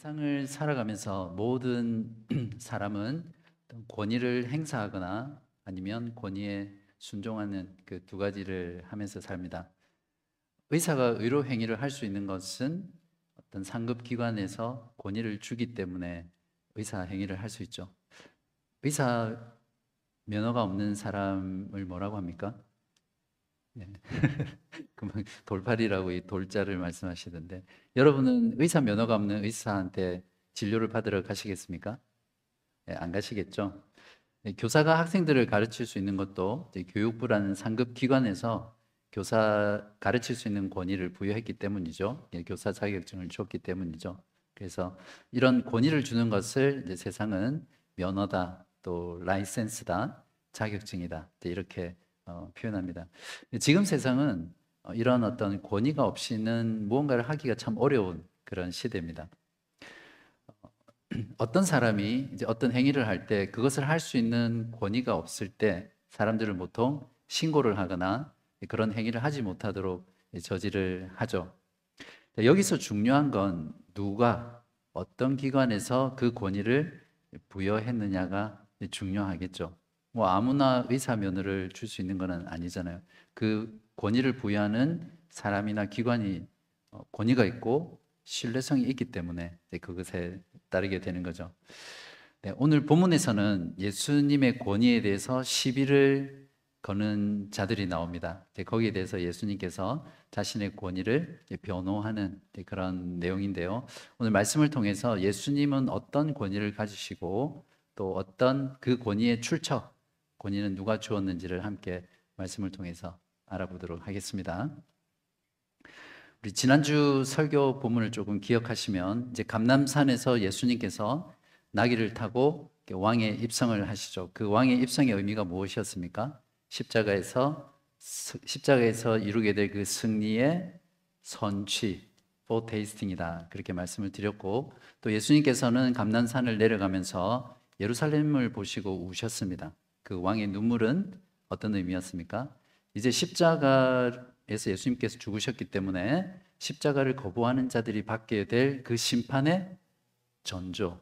세상을 살아가면서 모든 사람은 어떤 권위를 행사하거나 아니면 권위에 순종하는 그 두 가지를 하면서 삽니다. 의사가 의료 행위를 할 수 있는 것은 어떤 상급 기관에서 권위를 주기 때문에 의사 행위를 할 수 있죠. 의사 면허가 없는 사람을 뭐라고 합니까? 네. 금방 돌팔이라고 이 돌자를 말씀하시던데, 여러분은 의사 면허가 없는 의사한테 진료를 받으러 가시겠습니까? 네, 안 가시겠죠? 네, 교사가 학생들을 가르칠 수 있는 것도 이제 교육부라는 상급 기관에서 교사 가르칠 수 있는 권위를 부여했기 때문이죠. 예, 교사 자격증을 줬기 때문이죠. 그래서 이런 권위를 주는 것을 이제 세상은 면허다, 또 라이센스다, 자격증이다, 이제 이렇게 표현합니다. 지금 세상은 이런 어떤 권위가 없이는 무언가를 하기가 참 어려운 그런 시대입니다. 어떤 사람이 이제 어떤 행위를 할 때 그것을 할 수 있는 권위가 없을 때 사람들은 보통 신고를 하거나 그런 행위를 하지 못하도록 저지를 하죠. 여기서 중요한 건 누가 어떤 기관에서 그 권위를 부여했느냐가 중요하겠죠. 뭐 아무나 의사 면허를 줄 수 있는 건 아니잖아요. 그 권위를 부여하는 사람이나 기관이 권위가 있고 신뢰성이 있기 때문에 이제 그것에 따르게 되는 거죠. 네, 오늘 본문에서는 예수님의 권위에 대해서 시비를 거는 자들이 나옵니다. 거기에 대해서 예수님께서 자신의 권위를 변호하는 그런 내용인데요. 오늘 말씀을 통해서 예수님은 어떤 권위를 가지시고 또 어떤 그 권위의 출처, 권위는 누가 주었는지를 함께 말씀을 통해서 알아보도록 하겠습니다. 우리 지난주 설교 본문을 조금 기억하시면 이제 감람산에서 예수님께서 나귀를 타고 왕의 입성을 하시죠. 그 왕의 입성의 의미가 무엇이었습니까? 십자가에서 이루게 될 그 승리의 선취, 포테이스팅이다. 그렇게 말씀을 드렸고 또 예수님께서는 감람산을 내려가면서 예루살렘을 보시고 우셨습니다. 그 왕의 눈물은 어떤 의미였습니까? 이제 십자가에서 예수님께서 죽으셨기 때문에 십자가를 거부하는 자들이 받게 될 그 심판의 전조,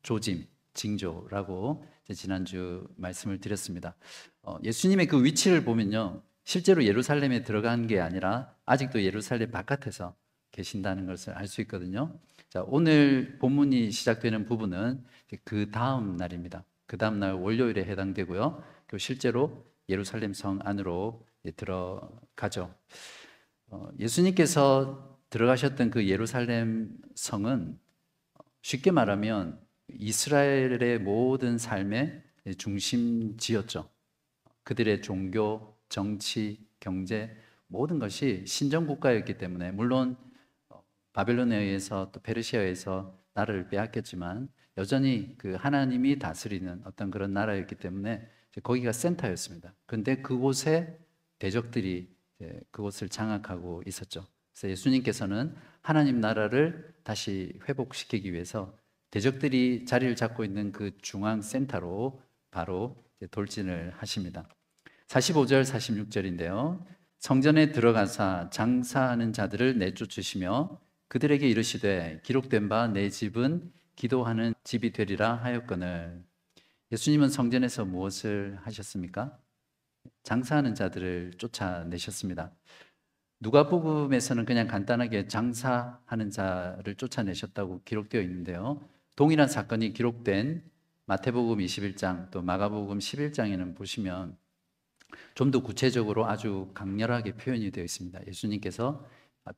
조짐, 징조라고 지난주 말씀을 드렸습니다. 예수님의 그 위치를 보면요, 실제로 예루살렘에 들어간 게 아니라 아직도 예루살렘 바깥에서 계신다는 것을 알 수 있거든요. 자, 오늘 본문이 시작되는 부분은 그 다음 날입니다. 그 다음 날 월요일에 해당되고요. 그 실제로 예루살렘 성 안으로 들어가죠. 예수님께서 들어가셨던 그 예루살렘 성은 쉽게 말하면 이스라엘의 모든 삶의 중심지였죠. 그들의 종교, 정치, 경제 모든 것이 신정국가였기 때문에 물론 바벨론에 의해서 또 페르시아에서 나라를 빼앗겼지만 여전히 그 하나님이 다스리는 어떤 그런 나라였기 때문에 거기가 센터였습니다. 그런데 그곳에 대적들이 그곳을 장악하고 있었죠. 그래서 예수님께서는 하나님 나라를 다시 회복시키기 위해서 대적들이 자리를 잡고 있는 그 중앙 센터로 바로 돌진을 하십니다. 45절 46절인데요. 성전에 들어가사 장사하는 자들을 내쫓으시며 그들에게 이르시되 기록된 바 내 집은 기도하는 집이 되리라 하였거늘. 예수님은 성전에서 무엇을 하셨습니까? 장사하는 자들을 쫓아내셨습니다. 누가복음에서는 그냥 간단하게 장사하는 자를 쫓아내셨다고 기록되어 있는데요. 동일한 사건이 기록된 마태복음 21장 또 마가복음 11장에는 보시면 좀 더 구체적으로 아주 강렬하게 표현이 되어 있습니다. 예수님께서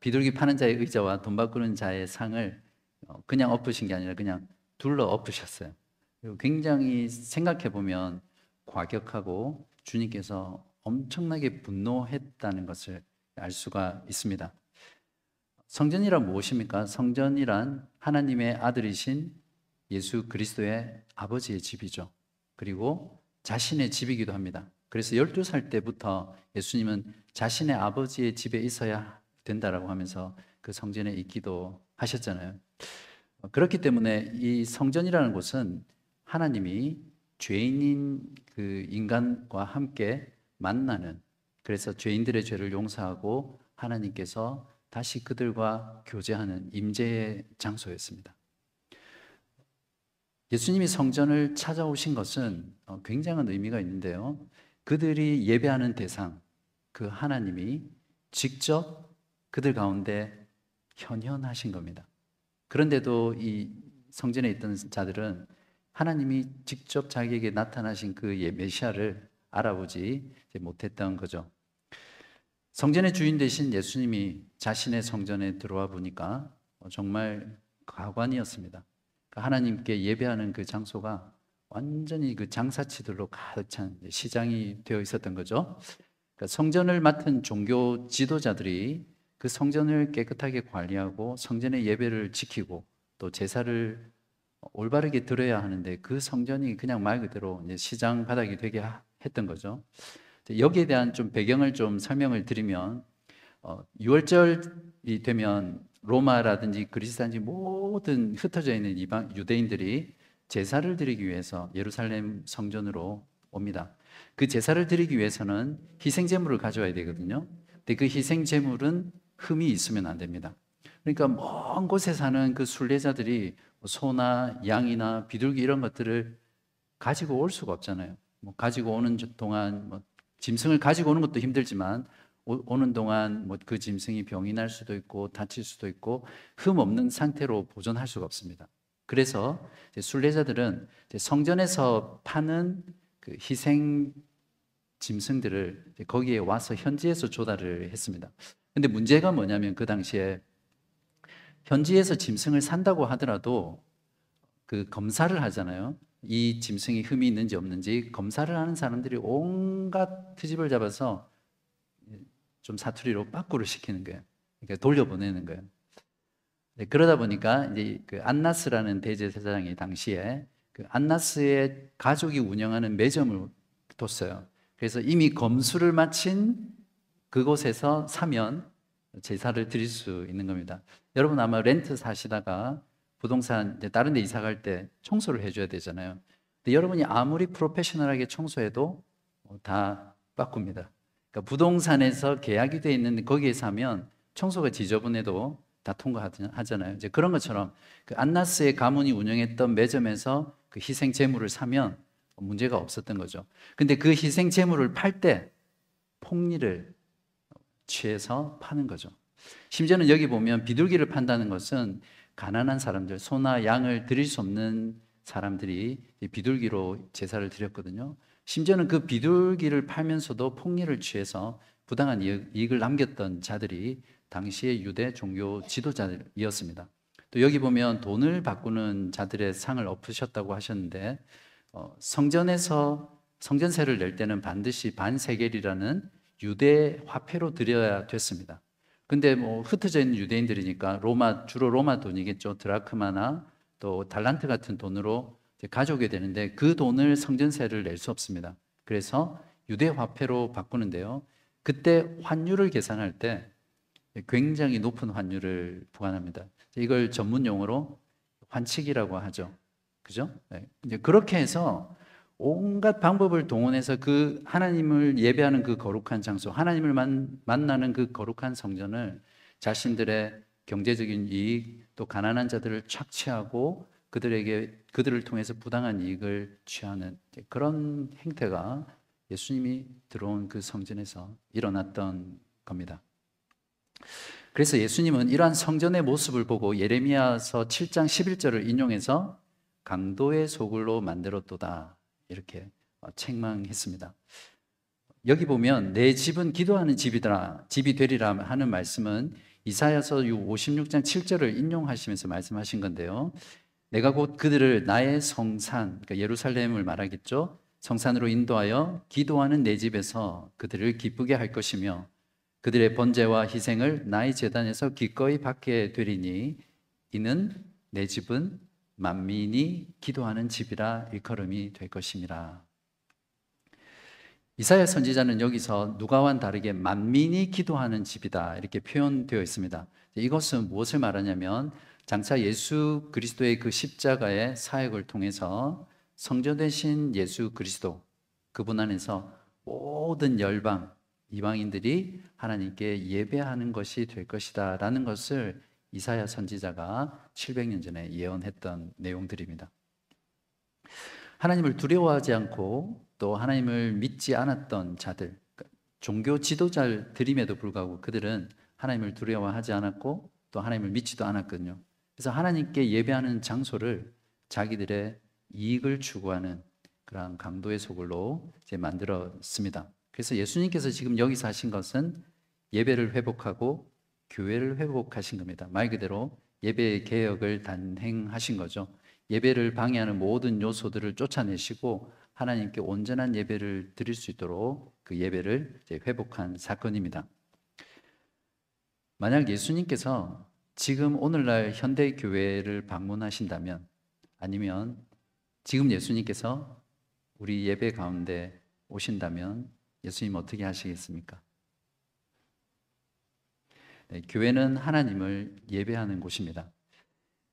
비둘기 파는 자의 의자와 돈 바꾸는 자의 상을 그냥 엎으신 게 아니라 그냥 둘러 엎으셨어요. 그리고 굉장히 생각해 보면 과격하고 주님께서 엄청나게 분노했다는 것을 알 수가 있습니다. 성전이란 무엇입니까? 성전이란 하나님의 아들이신 예수 그리스도의 아버지의 집이죠. 그리고 자신의 집이기도 합니다. 그래서 12살 때부터 예수님은 자신의 아버지의 집에 있어야 된다라고 하면서 그 성전에 있기도 하셨잖아요. 그렇기 때문에 이 성전이라는 곳은 하나님이 죄인인 그 인간과 함께 만나는, 그래서 죄인들의 죄를 용서하고 하나님께서 다시 그들과 교제하는 임재의 장소였습니다. 예수님이 성전을 찾아오신 것은 굉장한 의미가 있는데요. 그들이 예배하는 대상, 그 하나님이 직접 그들 가운데 현현하신 겁니다. 그런데도 이 성전에 있던 자들은 하나님이 직접 자기에게 나타나신 그 메시아를 알아보지 못했던 거죠. 성전의 주인 되신 예수님이 자신의 성전에 들어와 보니까 정말 가관이었습니다. 하나님께 예배하는 그 장소가 완전히 그 장사치들로 가득 찬 시장이 되어 있었던 거죠. 그러니까 성전을 맡은 종교 지도자들이 그 성전을 깨끗하게 관리하고 성전의 예배를 지키고 또 제사를 올바르게 드려야 하는데 그 성전이 그냥 말 그대로 이제 시장 바닥이 되게 했던 거죠. 여기에 대한 좀 배경을 좀 설명을 드리면 6월절이 되면 로마라든지 그리스도인지 모든 흩어져 있는 이방 유대인들이 제사를 드리기 위해서 예루살렘 성전으로 옵니다. 그 제사를 드리기 위해서는 희생 제물을 가져와야 되거든요. 근데 그 희생 제물은 흠이 있으면 안 됩니다. 그러니까 먼 곳에 사는 그 순례자들이 소나 양이나 비둘기 이런 것들을 가지고 올 수가 없잖아요. 가지고 오는 동안 짐승을 가지고 오는 것도 힘들지만 오는 동안 그 짐승이 병이 날 수도 있고 다칠 수도 있고 흠 없는 상태로 보존할 수가 없습니다. 그래서 순례자들은 성전에서 파는 그 희생 짐승들을 거기에 와서 현지에서 조달을 했습니다. 근데 문제가 뭐냐면 그 당시에 현지에서 짐승을 산다고 하더라도 그 검사를 하잖아요. 이 짐승이 흠이 있는지 없는지 검사를 하는 사람들이 온갖 트집을 잡아서 좀 사투리로 빠꾸를 시키는 거예요. 그러니까 돌려보내는 거예요. 네, 그러다 보니까 이제 그 안나스라는 대제사장이 당시에 그 안나스의 가족이 운영하는 매점을 뒀어요. 그래서 이미 검수를 마친 그곳에서 사면 제사를 드릴 수 있는 겁니다. 여러분 아마 렌트 사시다가 부동산 다른 데 이사 갈 때 청소를 해줘야 되잖아요. 근데 여러분이 아무리 프로페셔널하게 청소해도 다 바꿉니다. 그러니까 부동산에서 계약이 돼 있는 거기에 사면 청소가 지저분해도 다 통과하잖아요. 이제 그런 것처럼 그 안나스의 가문이 운영했던 매점에서 그 희생 제물을 사면 문제가 없었던 거죠. 근데 그 희생 제물을 팔 때 폭리를 취해서 파는 거죠. 심지어는 여기 보면 비둘기를 판다는 것은 가난한 사람들, 소나 양을 드릴 수 없는 사람들이 비둘기로 제사를 드렸거든요. 심지어는 그 비둘기를 팔면서도 폭리를 취해서 부당한 이익을 남겼던 자들이 당시의 유대 종교 지도자들이었습니다. 또 여기 보면 돈을 바꾸는 자들의 상을 엎으셨다고 하셨는데 성전에서 성전세를 낼 때는 반드시 반세겔이라는 유대 화폐로 드려야 됐습니다. 근데 흩어져 있는 유대인들이니까 주로 로마 돈이겠죠. 드라크마나 또 달란트 같은 돈으로 가져오게 되는데 그 돈을 성전세를 낼 수 없습니다. 그래서 유대 화폐로 바꾸는데요. 그때 환율을 계산할 때 굉장히 높은 환율을 부과합니다. 이걸 전문 용어로 환칙이라고 하죠. 그죠? 네. 이제 그렇게 해서 온갖 방법을 동원해서 그 하나님을 예배하는 그 거룩한 장소, 하나님을 만나는 그 거룩한 성전을 자신들의 경제적인 이익, 또 가난한 자들을 착취하고 그들을 통해서 부당한 이익을 취하는 그런 행태가 예수님이 들어온 그 성전에서 일어났던 겁니다. 그래서 예수님은 이러한 성전의 모습을 보고 예레미야서 7장 11절을 인용해서 강도의 소굴로 만들었도다 이렇게 책망했습니다. 여기 보면 내 집은 기도하는 집이 되리라 하는 말씀은 이사야서 56장 7절을 인용하시면서 말씀하신 건데요. 내가 곧 그들을 나의 성산, 그러니까 예루살렘을 말하겠죠. 성산으로 인도하여 기도하는 내 집에서 그들을 기쁘게 할 것이며 그들의 번제와 희생을 나의 제단에서 기꺼이 받게 되리니 이는 내 집은 만민이 기도하는 집이라 일컬음이 될 것임이라. 이사야 선지자는 여기서 누가와는 다르게 만민이 기도하는 집이다 이렇게 표현되어 있습니다. 이것은 무엇을 말하냐면 장차 예수 그리스도의 그 십자가의 사역을 통해서 성전되신 예수 그리스도 그분 안에서 모든 열방 이방인들이 하나님께 예배하는 것이 될 것이다 라는 것을 이사야 선지자가 700년 전에 예언했던 내용들입니다. 하나님을 두려워하지 않고 또 하나님을 믿지 않았던 자들, 종교 지도자들임에도 불구하고 그들은 하나님을 두려워하지 않았고 또 하나님을 믿지도 않았거든요. 그래서 하나님께 예배하는 장소를 자기들의 이익을 추구하는 그러한 강도의 소굴로 이제 만들었습니다. 그래서 예수님께서 지금 여기서 하신 것은 예배를 회복하고 교회를 회복하신 겁니다. 말 그대로 예배의 개혁을 단행하신 거죠. 예배를 방해하는 모든 요소들을 쫓아내시고 하나님께 온전한 예배를 드릴 수 있도록 그 예배를 이제 회복한 사건입니다. 만약 예수님께서 지금 오늘날 현대 교회를 방문하신다면, 아니면 지금 예수님께서 우리 예배 가운데 오신다면 예수님 어떻게 하시겠습니까? 네, 교회는 하나님을 예배하는 곳입니다.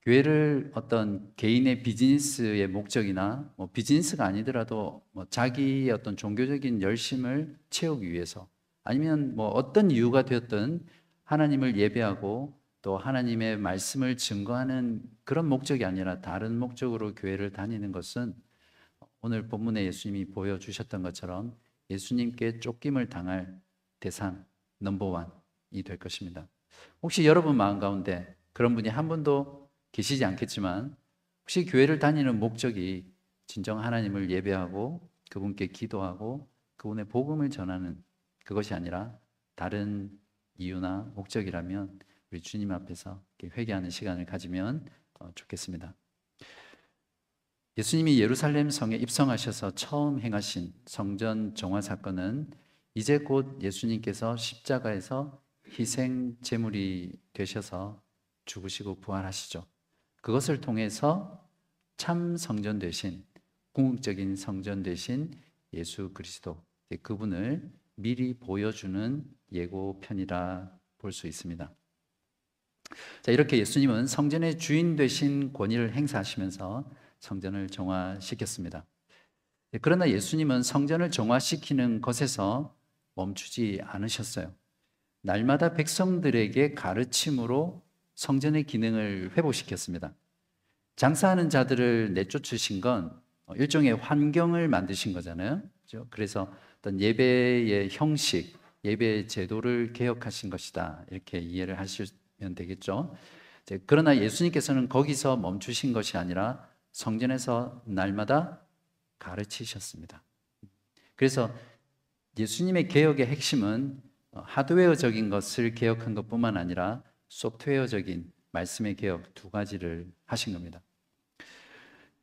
교회를 어떤 개인의 비즈니스의 목적이나 비즈니스가 아니더라도 자기의 어떤 종교적인 열심을 채우기 위해서, 아니면 어떤 이유가 되었든 하나님을 예배하고 또 하나님의 말씀을 증거하는 그런 목적이 아니라 다른 목적으로 교회를 다니는 것은 오늘 본문에 예수님이 보여주셨던 것처럼 예수님께 쫓김을 당할 대상 넘버원이 될 것입니다. 혹시 여러분 마음 가운데 그런 분이 한 분도 계시지 않겠지만, 혹시 교회를 다니는 목적이 진정 하나님을 예배하고 그분께 기도하고 그분의 복음을 전하는 그것이 아니라 다른 이유나 목적이라면 우리 주님 앞에서 회개하는 시간을 가지면 좋겠습니다. 예수님이 예루살렘 성에 입성하셔서 처음 행하신 성전 정화 사건은 이제 곧 예수님께서 십자가에서 희생 제물이 되셔서 죽으시고 부활하시죠. 그것을 통해서 참 성전 되신, 궁극적인 성전 되신 예수 그리스도, 그분을 미리 보여주는 예고편이라 볼 수 있습니다. 자, 이렇게 예수님은 성전의 주인 되신 권위를 행사하시면서 성전을 정화시켰습니다. 그러나 예수님은 성전을 정화시키는 것에서 멈추지 않으셨어요. 날마다 백성들에게 가르침으로 성전의 기능을 회복시켰습니다. 장사하는 자들을 내쫓으신 건 일종의 환경을 만드신 거잖아요. 그렇죠? 그래서 어떤 예배의 형식, 예배의 제도를 개혁하신 것이다, 이렇게 이해를 하시면 되겠죠. 그러나 예수님께서는 거기서 멈추신 것이 아니라 성전에서 날마다 가르치셨습니다. 그래서 예수님의 개혁의 핵심은 하드웨어적인 것을 개혁한 것뿐만 아니라 소프트웨어적인 말씀의 개혁 두 가지를 하신 겁니다.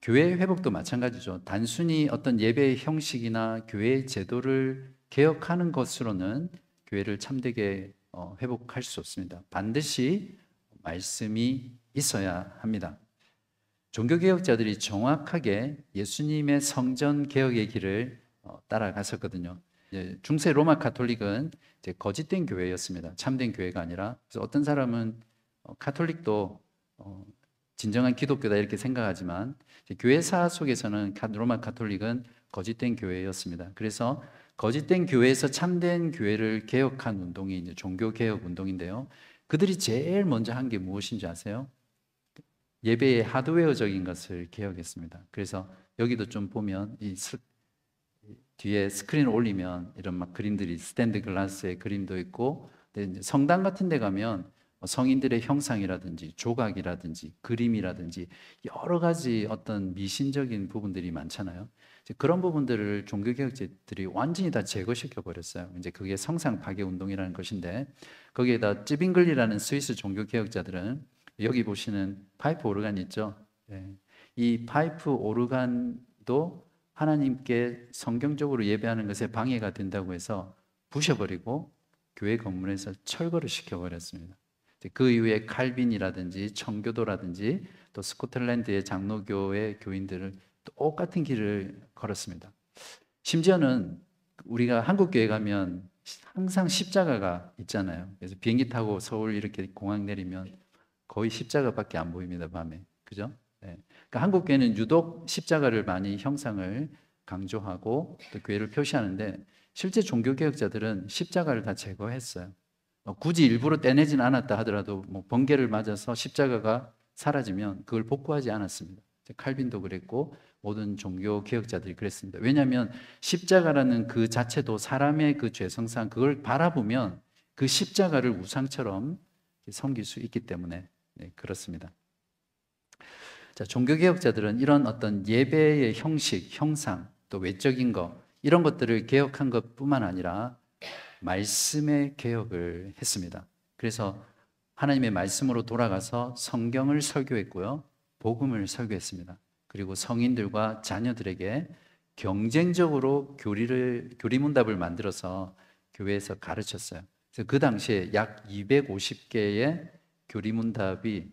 교회의 회복도 마찬가지죠. 단순히 어떤 예배의 형식이나 교회의 제도를 개혁하는 것으로는 교회를 참되게 회복할 수 없습니다. 반드시 말씀이 있어야 합니다. 종교개혁자들이 정확하게 예수님의 성전 개혁의 길을 따라갔었거든요. 중세 로마 가톨릭은 이제 거짓된 교회였습니다. 참된 교회가 아니라. 그래서 어떤 사람은 가톨릭도 진정한 기독교다 이렇게 생각하지만, 교회사 속에서는 로마 가톨릭은 거짓된 교회였습니다. 그래서 거짓된 교회에서 참된 교회를 개혁한 운동이 이제 종교개혁 운동인데요. 그들이 제일 먼저 한 게 무엇인지 아세요? 예배의 하드웨어적인 것을 개혁했습니다. 그래서 여기도 좀 보면 뒤에 스크린을 올리면 이런 막 그림들이, 스탠드 글라스의 그림도 있고, 이제 성당 같은 데 가면 성인들의 형상이라든지 조각이라든지 그림이라든지 여러 가지 어떤 미신적인 부분들이 많잖아요. 그런 부분들을 종교개혁자들이 완전히 다 제거시켜 버렸어요. 이제 그게 성상 파괴 운동이라는 것인데, 거기에다 찌빙글리라는 스위스 종교개혁자들은 여기 보시는 파이프 오르간 있죠? 이 파이프 오르간도 하나님께 성경적으로 예배하는 것에 방해가 된다고 해서 부셔버리고 교회 건물에서 철거를 시켜버렸습니다. 그 이후에 칼빈이라든지 청교도라든지 또 스코틀랜드의 장로교의 교인들을 똑같은 길을 걸었습니다. 심지어는 우리가 한국 교회 가면 항상 십자가가 있잖아요. 그래서 비행기 타고 서울 이렇게 공항 내리면 거의 십자가밖에 안 보입니다, 밤에. 그죠? 네. 그러니까 한국 교회는 유독 십자가를 많이 형상을 강조하고 또 교회를 표시하는데, 실제 종교개혁자들은 십자가를 다 제거했어요. 굳이 일부러 떼내진 않았다 하더라도 번개를 맞아서 십자가가 사라지면 그걸 복구하지 않았습니다. 칼빈도 그랬고 모든 종교 개혁자들이 그랬습니다. 왜냐하면 십자가라는 그 자체도 사람의 그 죄성상 그걸 바라보면 그 십자가를 우상처럼 섬길 수 있기 때문에 그렇습니다. 자, 종교개혁자들은 이런 어떤 예배의 형식, 형상, 또 외적인 것 이런 것들을 개혁한 것뿐만 아니라 말씀의 개혁을 했습니다. 그래서 하나님의 말씀으로 돌아가서 성경을 설교했고요, 복음을 설교했습니다. 그리고 성인들과 자녀들에게 경쟁적으로 교리문답을 만들어서 교회에서 가르쳤어요. 그래서 그 당시에 약 250개의 교리문답이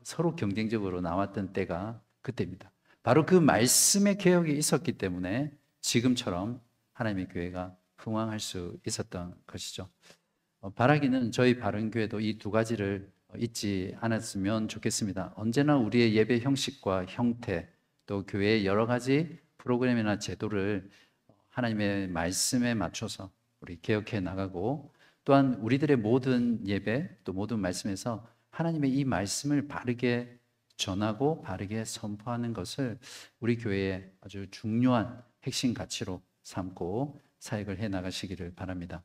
서로 경쟁적으로 나왔던 때가 그때입니다. 바로 그 말씀의 개혁이 있었기 때문에 지금처럼 하나님의 교회가 흥왕할 수 있었던 것이죠. 바라기는 저희 바른교회도 이 두 가지를 잊지 않았으면 좋겠습니다. 언제나 우리의 예배 형식과 형태, 또 교회의 여러 가지 프로그램이나 제도를 하나님의 말씀에 맞춰서 우리 개혁해 나가고, 또한 우리들의 모든 예배, 또 모든 말씀에서 하나님의 이 말씀을 바르게 전하고 바르게 선포하는 것을 우리 교회의 아주 중요한 핵심 가치로 삼고 사역을 해 나가시기를 바랍니다.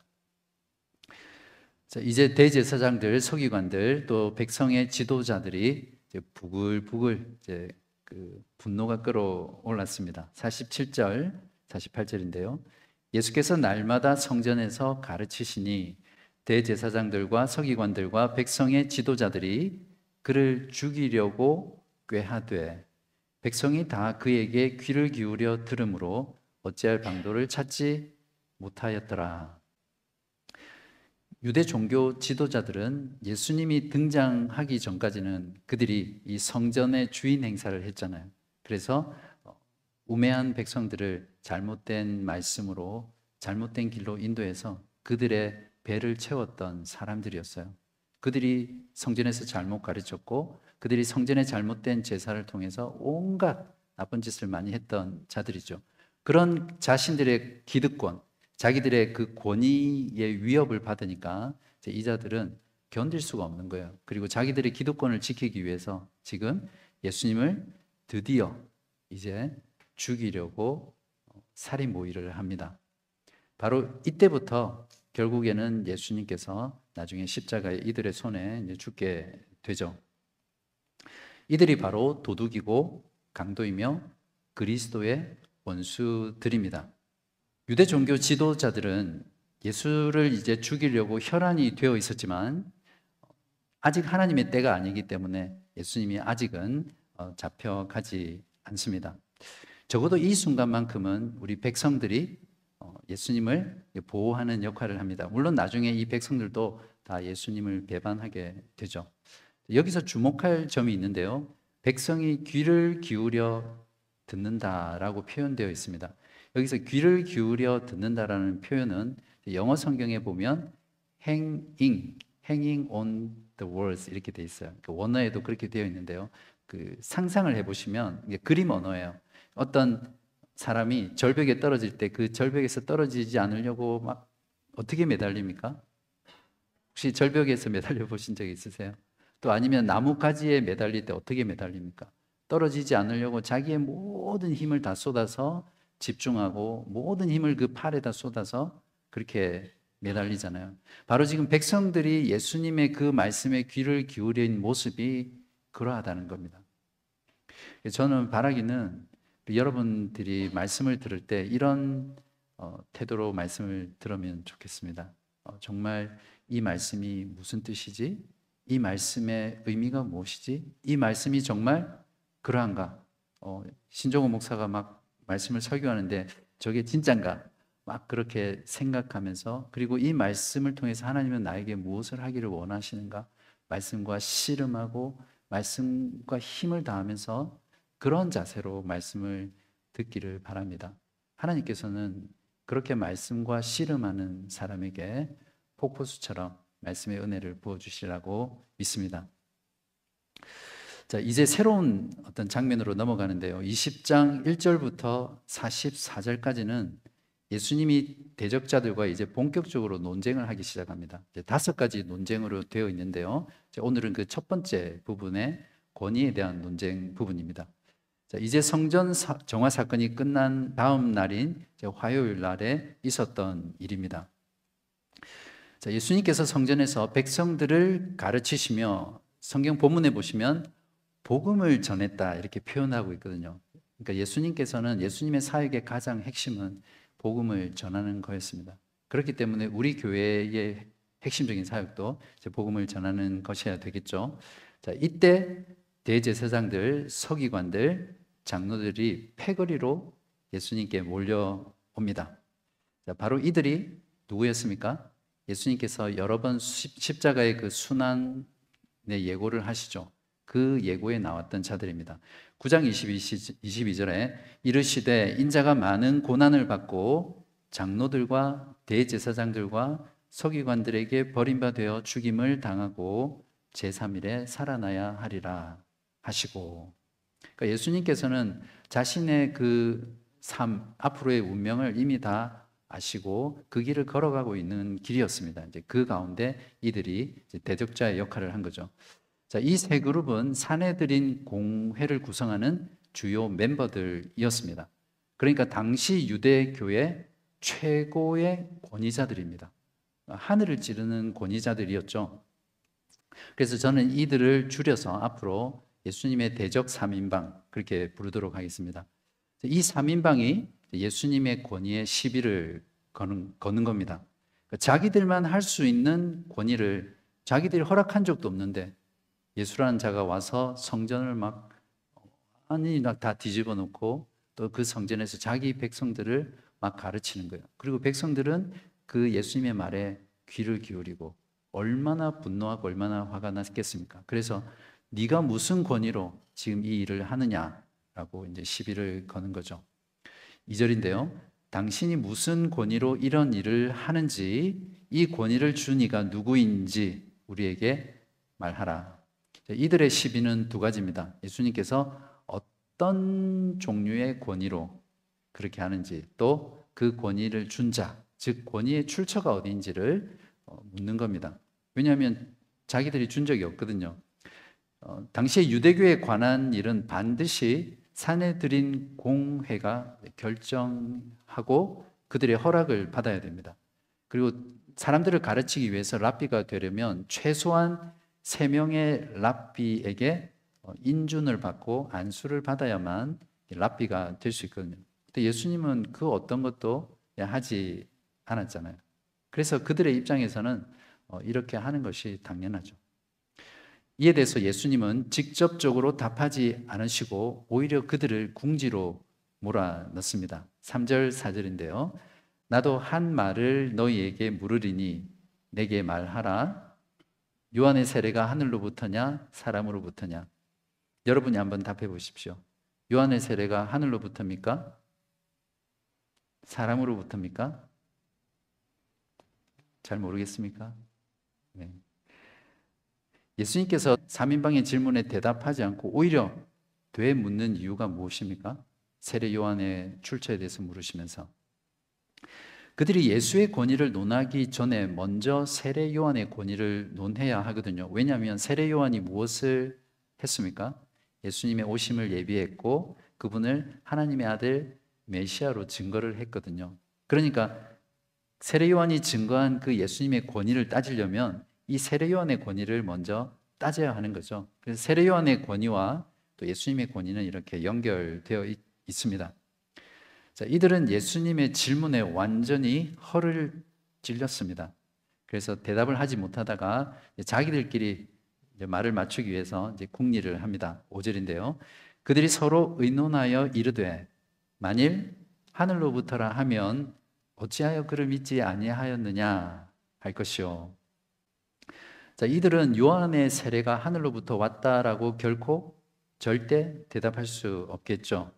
자, 이제 대제사장들, 서기관들, 또 백성의 지도자들이 이제 부글부글 이제 그 분노가 끌어올랐습니다. 47절, 48절인데요. 예수께서 날마다 성전에서 가르치시니 대제사장들과 서기관들과 백성의 지도자들이 그를 죽이려고 꾀하되 백성이 다 그에게 귀를 기울여 들으므로 어찌할 방도를 찾지 못하였더라. 유대 종교 지도자들은 예수님이 등장하기 전까지는 그들이 이 성전의 주인 행사를 했잖아요. 그래서 우매한 백성들을 잘못된 말씀으로 잘못된 길로 인도해서 그들의 배를 채웠던 사람들이었어요. 그들이 성전에서 잘못 가르쳤고 그들이 성전의 잘못된 제사를 통해서 온갖 나쁜 짓을 많이 했던 자들이죠. 그런 자신들의 기득권, 자기들의 그 권위의 위협을 받으니까 이 자들은 견딜 수가 없는 거예요. 그리고 자기들의 기득권을 지키기 위해서 지금 예수님을 드디어 이제 죽이려고 살인 모의를 합니다. 바로 이때부터 결국에는 예수님께서 나중에 십자가에 이들의 손에 이제 죽게 되죠. 이들이 바로 도둑이고 강도이며 그리스도의 원수들입니다. 유대 종교 지도자들은 예수를 이제 죽이려고 혈안이 되어 있었지만 아직 하나님의 때가 아니기 때문에 예수님이 아직은 잡혀가지 않습니다. 적어도 이 순간만큼은 우리 백성들이 예수님을 보호하는 역할을 합니다. 물론 나중에 이 백성들도 다 예수님을 배반하게 되죠. 여기서 주목할 점이 있는데요. 백성이 귀를 기울여 듣는다라고 표현되어 있습니다. 여기서 귀를 기울여 듣는다라는 표현은 영어 성경에 보면 hanging on the words 이렇게 되어 있어요. 원어에도 그렇게 되어 있는데요. 그 상상을 해보시면 이게 그림 언어예요. 어떤 사람이 절벽에 떨어질 때 그 절벽에서 떨어지지 않으려고 막 어떻게 매달립니까? 혹시 절벽에서 매달려 보신 적 있으세요? 또 아니면 나뭇가지에 매달릴 때 어떻게 매달립니까? 떨어지지 않으려고 자기의 모든 힘을 다 쏟아서 집중하고 모든 힘을 그 팔에다 쏟아서 그렇게 매달리잖아요. 바로 지금 백성들이 예수님의 그 말씀에 귀를 기울인 모습이 그러하다는 겁니다. 저는 바라기는 여러분들이 말씀을 들을 때 이런 태도로 말씀을 들으면 좋겠습니다. 정말 이 말씀이 무슨 뜻이지? 이 말씀의 의미가 무엇이지? 이 말씀이 정말 그러한가? 신종호 목사가 막 말씀을 설교하는데 저게 진짠가? 막 그렇게 생각하면서, 그리고 이 말씀을 통해서 하나님은 나에게 무엇을 하기를 원하시는가? 말씀과 씨름하고 말씀과 힘을 다하면서 그런 자세로 말씀을 듣기를 바랍니다. 하나님께서는 그렇게 말씀과 씨름하는 사람에게 폭포수처럼 말씀의 은혜를 부어주시라고 믿습니다. 자, 이제 새로운 어떤 장면으로 넘어가는데요. 20장 1절부터 44절까지는 예수님이 대적자들과 이제 본격적으로 논쟁을 하기 시작합니다. 이제 5가지 논쟁으로 되어 있는데요. 오늘은 그 첫 번째 부분의 권위에 대한 논쟁 부분입니다. 자, 이제 성전 정화 사건이 끝난 다음 날인 화요일 날에 있었던 일입니다. 자, 예수님께서 성전에서 백성들을 가르치시며 성경 본문에 보시면 복음을 전했다 이렇게 표현하고 있거든요. 그러니까 예수님의 사역의 가장 핵심은 복음을 전하는 거였습니다. 그렇기 때문에 우리 교회의 핵심적인 사역도 이제 복음을 전하는 것이어야 되겠죠. 자, 이때 대제사장들, 서기관들, 장로들이 패거리로 예수님께 몰려옵니다. 자, 바로 이들이 누구였습니까? 예수님께서 여러 번 십자가의 그 순환의 예고를 하시죠. 그 예고에 나왔던 자들입니다. 9장 22절에 이르시되 인자가 많은 고난을 받고 장로들과 대제사장들과 서기관들에게 버림받아 죽임을 당하고 제3일에 살아나야 하리라 하시고, 그러니까 예수님께서는 자신의 그 삶, 앞으로의 운명을 이미 다 아시고 그 길을 걸어가고 있는 길이었습니다. 이제 그 가운데 이들이 이제 대적자의 역할을 한 거죠. 자, 이 세 그룹은 산헤드린 공회를 구성하는 주요 멤버들이었습니다. 그러니까 당시 유대 교회 최고의 권위자들입니다. 하늘을 찌르는 권위자들이었죠. 그래서 저는 이들을 줄여서 앞으로 예수님의 대적 3인방 그렇게 부르도록 하겠습니다. 이 3인방이 예수님의 권위에 시비를 거는 겁니다. 자기들만 할 수 있는 권위를 자기들이 허락한 적도 없는데 예수라는 자가 와서 성전을 막 다 뒤집어 놓고 또 그 성전에서 자기 백성들을 막 가르치는 거예요. 그리고 백성들은 그 예수님의 말에 귀를 기울이고 얼마나 분노하고 얼마나 화가 났겠습니까? 그래서 네가 무슨 권위로 지금 이 일을 하느냐라고 이제 시비를 거는 거죠. 2절인데요. 당신이 무슨 권위로 이런 일을 하는지 이 권위를 준 이가 누구인지 우리에게 말하라. 이들의 시비는 두 가지입니다. 예수님께서 어떤 종류의 권위로 그렇게 하는지 또 그 권위를 준 자, 즉 권위의 출처가 어디인지를 묻는 겁니다. 왜냐하면 자기들이 준 적이 없거든요. 당시에 유대교에 관한 일은 반드시 산헤드린 공회가 결정하고 그들의 허락을 받아야 됩니다. 그리고 사람들을 가르치기 위해서 랍비가 되려면 최소한 3명의 랍비에게 인준을 받고 안수를 받아야만 랍비가 될 수 있거든요. 근데 예수님은 그 어떤 것도 하지 않았잖아요. 그래서 그들의 입장에서는 이렇게 하는 것이 당연하죠. 이에 대해서 예수님은 직접적으로 답하지 않으시고 오히려 그들을 궁지로 몰아넣습니다. 3절 4절인데요. 나도 한 말을 너희에게 물으리니 내게 말하라. 요한의 세례가 하늘로부터냐 사람으로부터냐? 여러분이 한번 답해 보십시오. 요한의 세례가 하늘로부터입니까? 사람으로부터입니까? 잘 모르겠습니까? 네. 예수님께서 3인방의 질문에 대답하지 않고 오히려 되묻는 이유가 무엇입니까? 세례 요한의 출처에 대해서 물으시면서 그들이 예수의 권위를 논하기 전에 먼저 세례 요한의 권위를 논해야 하거든요. 왜냐하면 세례 요한이 무엇을 했습니까? 예수님의 오심을 예비했고 그분을 하나님의 아들 메시아로 증거를 했거든요. 그러니까 세례 요한이 증거한 그 예수님의 권위를 따지려면 이 세례 요한의 권위를 먼저 따져야 하는 거죠. 그래서 세례 요한의 권위와 또 예수님의 권위는 이렇게 연결되어 있습니다. 자, 이들은 예수님의 질문에 완전히 허를 찔렸습니다. 그래서 대답을 하지 못하다가 자기들끼리 이제 말을 맞추기 위해서 이제 궁리를 합니다. 5절인데요. 그들이 서로 의논하여 이르되 만일 하늘로부터라 하면 어찌하여 그를 믿지 아니하였느냐 할 것이요. 자, 이들은 요한의 세례가 하늘로부터 왔다라고 결코 절대 대답할 수 없겠죠.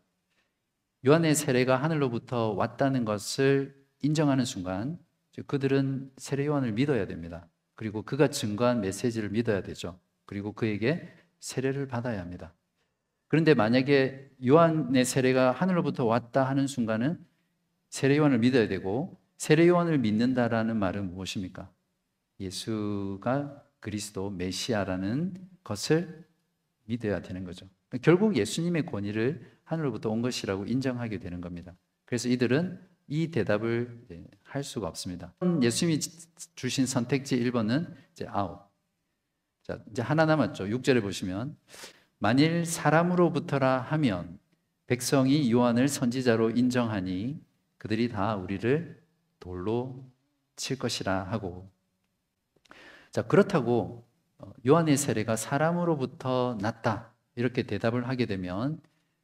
요한의 세례가 하늘로부터 왔다는 것을 인정하는 순간 그들은 세례 요한을 믿어야 됩니다. 그리고 그가 증거한 메시지를 믿어야 되죠. 그리고 그에게 세례를 받아야 합니다. 그런데 만약에 요한의 세례가 하늘로부터 왔다 하는 순간은 세례 요한을 믿어야 되고 세례 요한을 믿는다라는 말은 무엇입니까? 예수가 그리스도 메시아라는 것을 믿어야 되는 거죠. 결국 예수님의 권위를 하늘로부터 온 것이라고 인정하게 되는 겁니다. 그래서 이들은 이 대답을 할 수가 없습니다. 예수님이 주신 선택지 1번은 이제 아웃. 자, 이제 하나 남았죠. 6절에 보시면 만일 사람으로부터라 하면 백성이 요한을 선지자로 인정하니 그들이 다 우리를 돌로 칠 것이라 하고, 자, 그렇다고 요한의 세례가 사람으로부터 났다 이렇게 대답을 하게 되면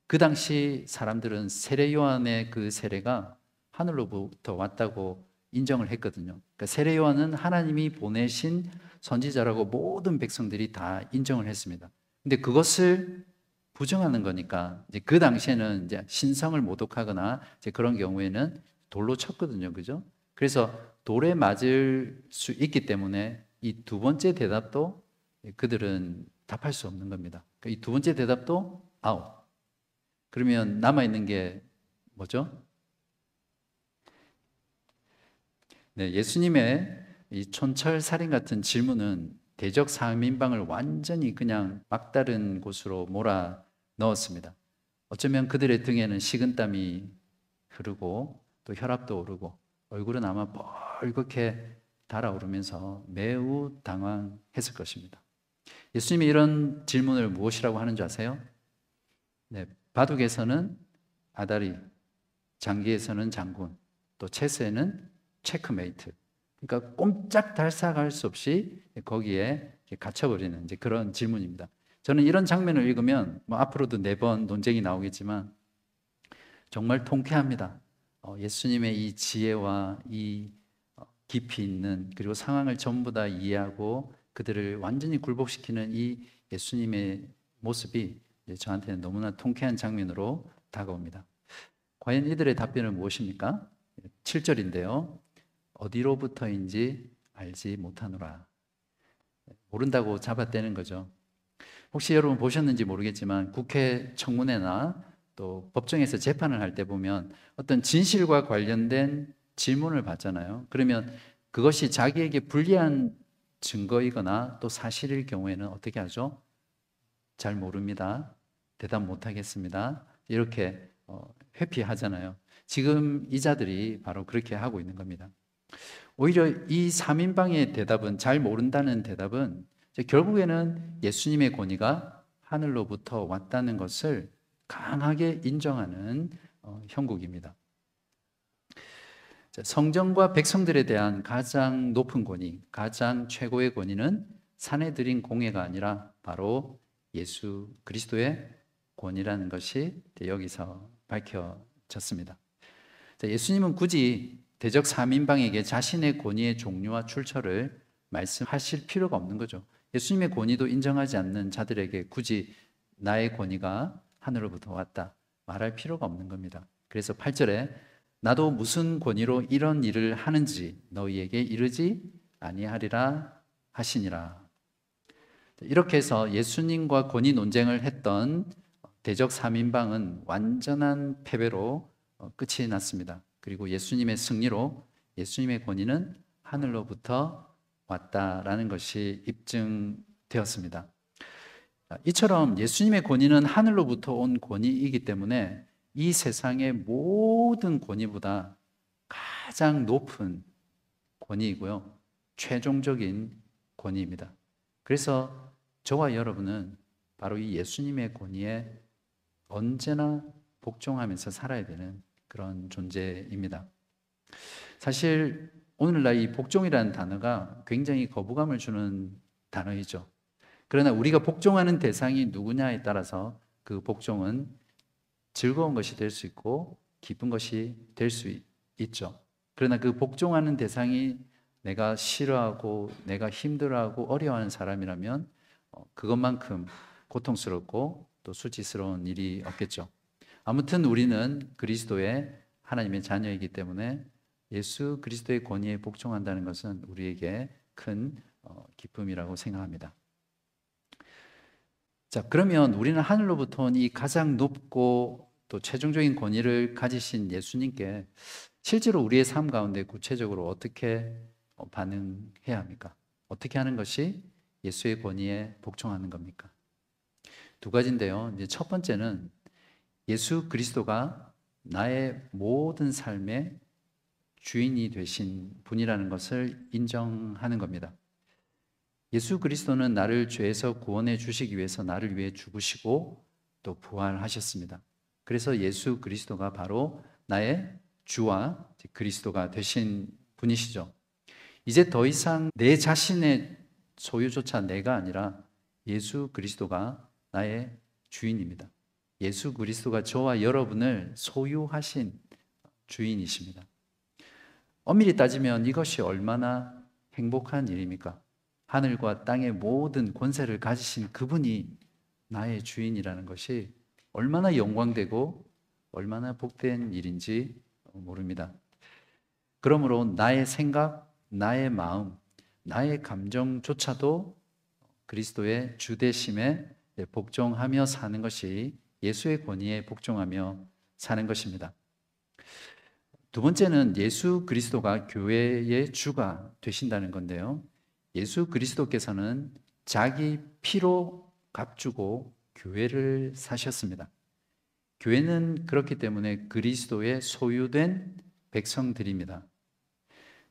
그 당시 사람들은 세례 요한의 그 세례가 하늘로부터 왔다고 인정을 했거든요. 그러니까 세례 요한은 하나님이 보내신 선지자라고 모든 백성들이 다 인정을 했습니다. 근데 그것을 부정하는 거니까 이제 그 당시에는 이제 신성을 모독하거나 이제 그런 경우에는 돌로 쳤거든요. 그죠? 그래서 돌에 맞을 수 있기 때문에 이 두 번째 대답도 그들은 답할 수 없는 겁니다. 이 두 번째 대답도 아웃. 그러면 남아있는 게 뭐죠? 네, 예수님의 이 촌철살인 같은 질문은 대적 3인방을 완전히 그냥 막다른 곳으로 몰아 넣었습니다. 어쩌면 그들의 등에는 식은땀이 흐르고 또 혈압도 오르고 얼굴은 아마 뻘겋게 달아오르면서 매우 당황했을 것입니다. 예수님이 이런 질문을 무엇이라고 하는 줄 아세요? 네, 바둑에서는 아다리, 장기에서는 장군, 또 체스에는 체크메이트. 그러니까 꼼짝달싹할 수 없이 거기에 갇혀버리는 이제 그런 질문입니다. 저는 이런 장면을 읽으면 앞으로도 4번 논쟁이 나오겠지만 정말 통쾌합니다. 예수님의 이 지혜와 이 깊이 있는 그리고 상황을 전부 다 이해하고 그들을 완전히 굴복시키는 이 예수님의 모습이 저한테는 너무나 통쾌한 장면으로 다가옵니다. 과연 이들의 답변은 무엇입니까? 7절인데요. 어디로부터인지 알지 못하노라. 모른다고 잡아떼는 거죠. 혹시 여러분 보셨는지 모르겠지만 국회 청문회나 또 법정에서 재판을 할 때 보면 어떤 진실과 관련된 질문을 받잖아요. 그러면 그것이 자기에게 불리한 증거이거나 또 사실일 경우에는 어떻게 하죠? 잘 모릅니다. 대답 못하겠습니다. 이렇게 회피하잖아요. 지금 이 자들이 바로 그렇게 하고 있는 겁니다. 오히려 이 3인방의 대답은, 잘 모른다는 대답은 결국에는 예수님의 권위가 하늘로부터 왔다는 것을 강하게 인정하는 형국입니다. 성전과 백성들에 대한 가장 높은 권위, 가장 최고의 권위는 산에 들인 공예가 아니라 바로 예수 그리스도의 권위라는 것이 여기서 밝혀졌습니다. 예수님은 굳이 대적 3인방에게 자신의 권위의 종류와 출처를 말씀하실 필요가 없는 거죠. 예수님의 권위도 인정하지 않는 자들에게 굳이 나의 권위가 하늘로부터 왔다 말할 필요가 없는 겁니다. 그래서 8절에 나도 무슨 권위로 이런 일을 하는지 너희에게 이르지 아니하리라 하시니라. 이렇게 해서 예수님과 권위 논쟁을 했던 대적 3인방은 완전한 패배로 끝이 났습니다. 그리고 예수님의 승리로 예수님의 권위는 하늘로부터 왔다라는 것이 입증되었습니다. 이처럼 예수님의 권위는 하늘로부터 온 권위이기 때문에 이 세상의 모든 권위보다 가장 높은 권위이고요. 최종적인 권위입니다. 그래서 저와 여러분은 바로 이 예수님의 권위에 언제나 복종하면서 살아야 되는 그런 존재입니다. 사실 오늘날 이 복종이라는 단어가 굉장히 거부감을 주는 단어이죠. 그러나 우리가 복종하는 대상이 누구냐에 따라서 그 복종은 즐거운 것이 될 수 있고 기쁜 것이 될 수 있죠. 그러나 그 복종하는 대상이 내가 싫어하고 내가 힘들어하고 어려워하는 사람이라면 그것만큼 고통스럽고 또 수치스러운 일이 없겠죠. 아무튼 우리는 그리스도의 하나님의 자녀이기 때문에 예수 그리스도의 권위에 복종한다는 것은 우리에게 큰 기쁨이라고 생각합니다. 자, 그러면 우리는 하늘로부터 온 이 가장 높고 또 최종적인 권위를 가지신 예수님께 실제로 우리의 삶 가운데 구체적으로 어떻게 반응해야 합니까? 어떻게 하는 것이 예수의 권위에 복종하는 겁니까? 두 가지인데요. 이제 첫 번째는 예수 그리스도가 나의 모든 삶의 주인이 되신 분이라는 것을 인정하는 겁니다. 예수 그리스도는 나를 죄에서 구원해 주시기 위해서 나를 위해 죽으시고 또 부활하셨습니다. 그래서 예수 그리스도가 바로 나의 주와 그리스도가 되신 분이시죠. 이제 더 이상 내 자신의 소유조차 내가 아니라 예수 그리스도가 나의 주인입니다. 예수 그리스도가 저와 여러분을 소유하신 주인이십니다. 엄밀히 따지면 이것이 얼마나 행복한 일입니까? 하늘과 땅의 모든 권세를 가지신 그분이 나의 주인이라는 것이 얼마나 영광되고 얼마나 복된 일인지 모릅니다. 그러므로 나의 생각, 나의 마음, 나의 감정조차도 그리스도의 주되심에 복종하며 사는 것이 예수의 권위에 복종하며 사는 것입니다. 두 번째는 예수 그리스도가 교회의 주가 되신다는 건데요. 예수 그리스도께서는 자기 피로 값주고 교회를 사셨습니다. 교회는 그렇기 때문에 그리스도의 소유된 백성들입니다.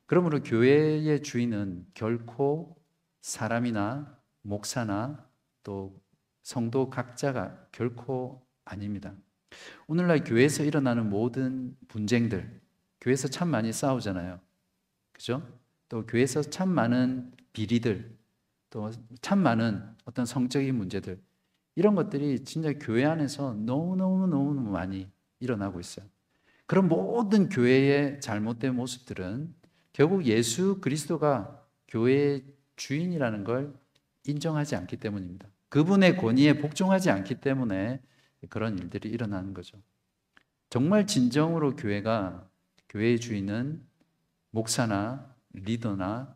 그러므로 교회의 주인은 결코 사람이나 목사나 또 성도 각자가 결코 아닙니다. 오늘날 교회에서 일어나는 모든 분쟁들, 교회에서 참 많이 싸우잖아요. 그죠? 또 교회에서 참 많은 비리들, 또 참 많은 어떤 성적인 문제들, 이런 것들이 진짜 교회 안에서 너무너무 많이 일어나고 있어요. 그런 모든 교회의 잘못된 모습들은 결국 예수 그리스도가 교회의 주인이라는 걸 인정하지 않기 때문입니다. 그분의 권위에 복종하지 않기 때문에 그런 일들이 일어나는 거죠. 정말 진정으로 교회의 주인은 목사나 리더나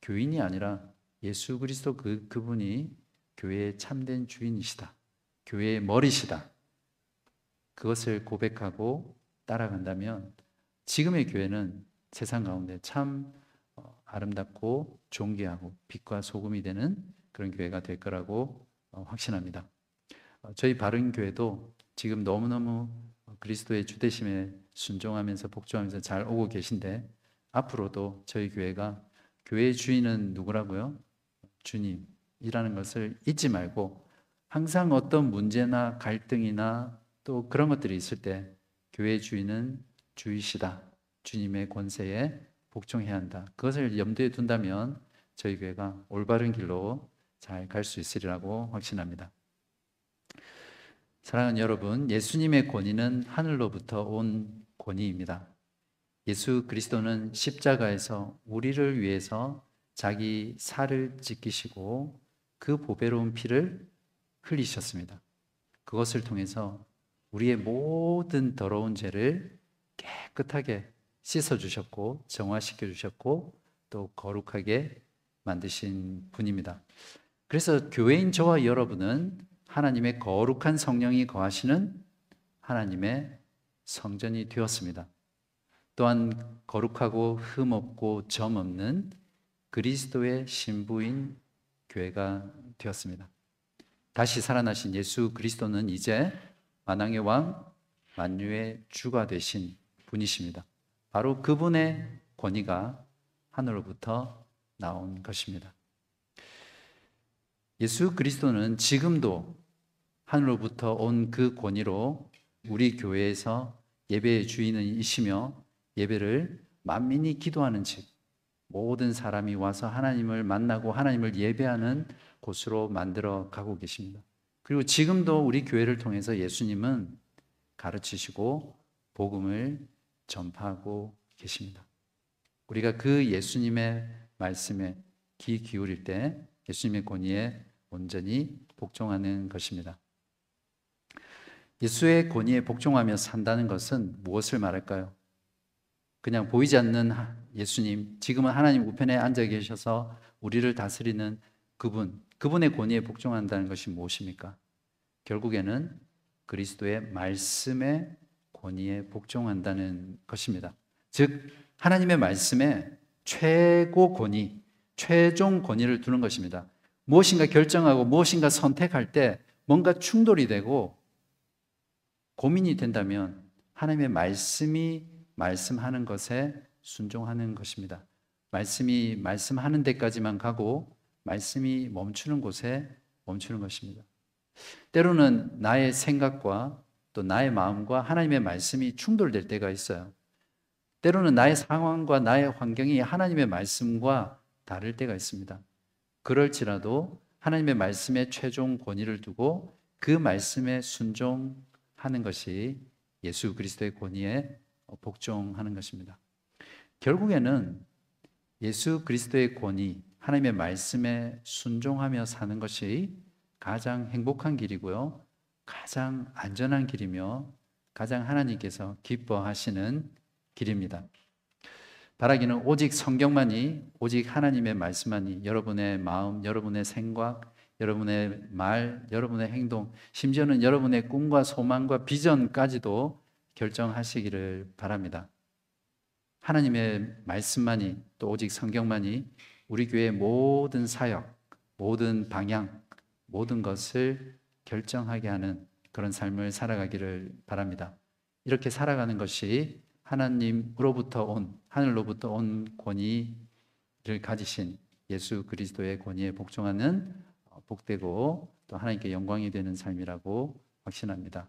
교인이 아니라 예수 그리스도 그분이 교회의 참된 주인이시다. 교회의 머리시다. 그것을 고백하고 따라간다면 지금의 교회는 세상 가운데 참 아름답고 존귀하고 빛과 소금이 되는 그런 교회가 될 거라고 확신합니다. 저희 바른교회도 지금 너무너무 그리스도의 주되심에 순종하면서 복종하면서 잘 오고 계신데 앞으로도 저희 교회가 교회의 주인은 누구라고요? 주님이라는 것을 잊지 말고 항상 어떤 문제나 갈등이나 또 그런 것들이 있을 때 교회의 주인은 주이시다. 주님의 권세에 복종해야 한다. 그것을 염두에 둔다면 저희 교회가 올바른 길로 잘 갈 수 있으리라고 확신합니다. 사랑하는 여러분, 예수님의 권위는 하늘로부터 온 권위입니다. 예수 그리스도는 십자가에서 우리를 위해서 자기 살을 찢기시고 그 보배로운 피를 흘리셨습니다. 그것을 통해서 우리의 모든 더러운 죄를 깨끗하게 씻어주셨고 정화시켜주셨고 또 거룩하게 만드신 분입니다. 그래서 교회인 저와 여러분은 하나님의 거룩한 성령이 거하시는 하나님의 성전이 되었습니다. 또한 거룩하고 흠없고 점없는 그리스도의 신부인 교회가 되었습니다. 다시 살아나신 예수 그리스도는 이제 만왕의 왕, 만유의 주가 되신 분이십니다. 바로 그분의 권위가 하늘로부터 나온 것입니다. 예수 그리스도는 지금도 하늘로부터 온 그 권위로 우리 교회에서 예배의 주인이시며 예배를 만민이 기도하는 집, 모든 사람이 와서 하나님을 만나고 하나님을 예배하는 곳으로 만들어 가고 계십니다. 그리고 지금도 우리 교회를 통해서 예수님은 가르치시고 복음을 전파하고 계십니다. 우리가 그 예수님의 말씀에 귀 기울일 때 예수님의 권위에 온전히 복종하는 것입니다. 예수의 권위에 복종하며 산다는 것은 무엇을 말할까요? 그냥 보이지 않는 예수님, 지금은 하나님 우편에 앉아 계셔서 우리를 다스리는 그분의 권위에 복종한다는 것이 무엇입니까? 결국에는 그리스도의 말씀에 권위에 복종한다는 것입니다. 즉 하나님의 말씀에 최고 권위, 최종 권위를 두는 것입니다. 무엇인가 결정하고 무엇인가 선택할 때 뭔가 충돌이 되고 고민이 된다면 하나님의 말씀이 말씀하는 것에 순종하는 것입니다. 말씀이 말씀하는 데까지만 가고 말씀이 멈추는 곳에 멈추는 것입니다. 때로는 나의 생각과 또 나의 마음과 하나님의 말씀이 충돌될 때가 있어요. 때로는 나의 상황과 나의 환경이 하나님의 말씀과 다를 때가 있습니다. 그럴지라도 하나님의 말씀에 최종 권위를 두고 그 말씀에 순종하는 것이 예수 그리스도의 권위에 복종하는 것입니다. 결국에는 예수 그리스도의 권위, 하나님의 말씀에 순종하며 사는 것이 가장 행복한 길이고요, 가장 안전한 길이며 가장 하나님께서 기뻐하시는 길입니다. 바라기는 오직 성경만이, 오직 하나님의 말씀만이 여러분의 마음, 여러분의 생각, 여러분의 말, 여러분의 행동, 심지어는 여러분의 꿈과 소망과 비전까지도 결정하시기를 바랍니다. 하나님의 말씀만이, 또 오직 성경만이 우리 교회의 모든 사역, 모든 방향, 모든 것을 결정하게 하는 그런 삶을 살아가기를 바랍니다. 이렇게 살아가는 것이 하나님으로부터 온, 하늘로부터 온 권위를 가지신 예수 그리스도의 권위에 복종하는 복되고 또 하나님께 영광이 되는 삶이라고 확신합니다.